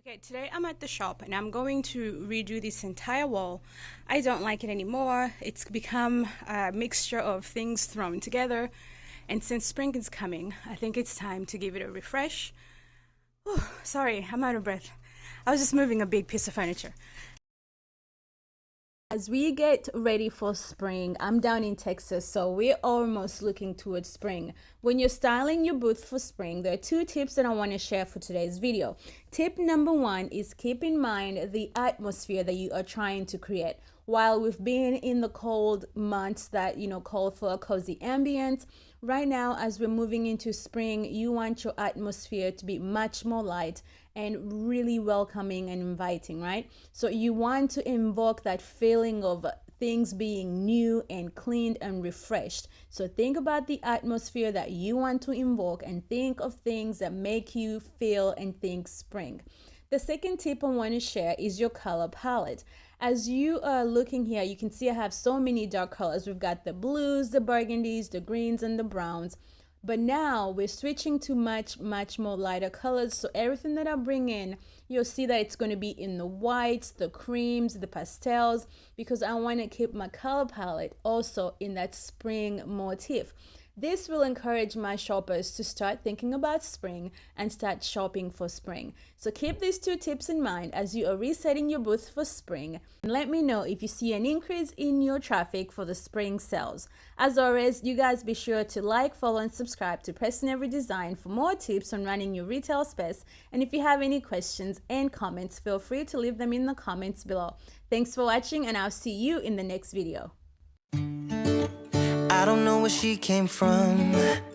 Okay, today I'm at the shop and I'm going to redo this entire wall. I don't like it anymore. It's become a mixture of things thrown together. And since spring is coming, I think it's time to give it a refresh. Whew, sorry, I'm out of breath. I was just moving a big piece of furniture. As we get ready for spring, I'm down in Texas, so we're almost looking towards spring. When you're styling your booth for spring, there are two tips that I want to share for today's video. Tip number one is keep in mind the atmosphere that you are trying to create. While we've been in the cold months that, call for a cozy ambient, right now as we're moving into spring, you want your atmosphere to be much more light and really welcoming and inviting, right? So you want to invoke that feeling of things being new and cleaned and refreshed. So think about the atmosphere that you want to invoke and think of things that make you feel and think spring. The second tip I want to share is your color palette. As you are looking here, you can see I have so many dark colors. We've got the blues, the burgundies, the greens, and the browns. But now we're switching to much more lighter colors. So everything that I bring in, you'll see that it's going to be in the whites, the creams, the pastels, because I want to keep my color palette also in that spring motif. This will encourage my shoppers to start thinking about spring and start shopping for spring. So keep these two tips in mind as you are resetting your booth for spring. And let me know if you see an increase in your traffic for the spring sales. As always, you guys be sure to like, follow, and subscribe to Preston Avery Design for more tips on running your retail space. And if you have any questions and comments, feel free to leave them in the comments below. Thanks for watching, and I'll see you in the next video. I don't know where she came from,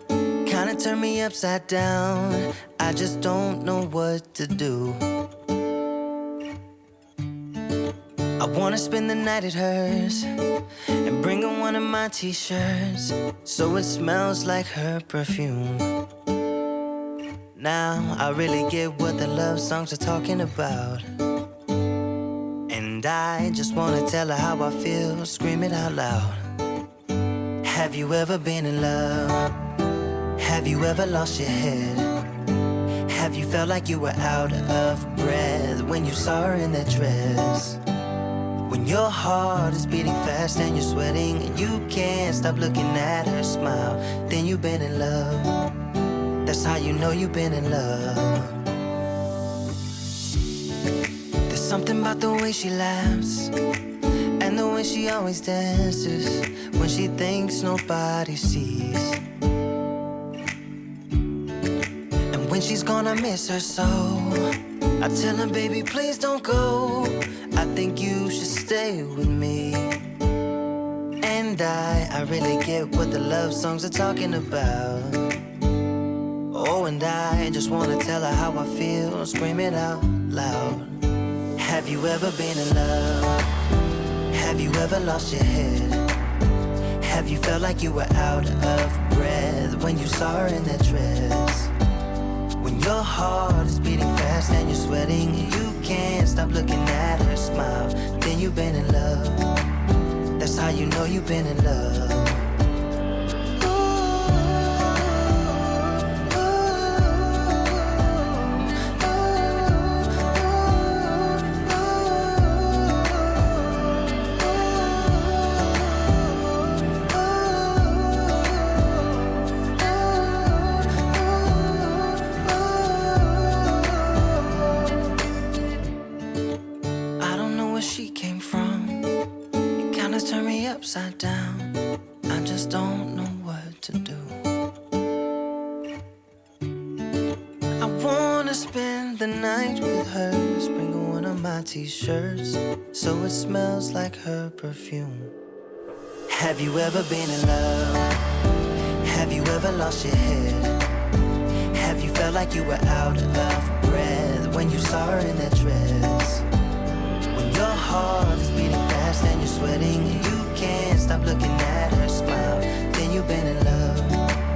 kinda turned me upside down. I just don't know what to do. I wanna spend the night at hers and bring her one of my t-shirts so it smells like her perfume. Now I really get what the love songs are talking about, and I just wanna tell her how I feel, scream it out loud. Have you ever been in love? Have you ever lost your head? Have you felt like you were out of breath when you saw her in that dress? When your heart is beating fast and you're sweating and you can't stop looking at her smile, then you've been in love. That's how you know you've been in love. There's something about the way she laughs and the way she always dances when she thinks nobody sees. And when she's gonna miss her so, I tell her, baby, please don't go. I think you should stay with me. And I really get what the love songs are talking about. Oh, and I just wanna tell her how I feel, scream it out loud. Have you ever been in love? Have you ever lost your head? Have you felt like you were out of breath when you saw her in that dress? When your heart is beating fast and you're sweating and you can't stop looking at her smile, then you've been in love. That's how you know you've been in love. Turn me upside down. I just don't know what to do. I wanna spend the night with her, bring her one of my t-shirts so it smells like her perfume. Have you ever been in love? Have you ever lost your head? Have you felt like you were out of breath when you saw her in that dress? When your heart is beating fast and you're sweating and you can't stop looking at her smile, then you've been in love.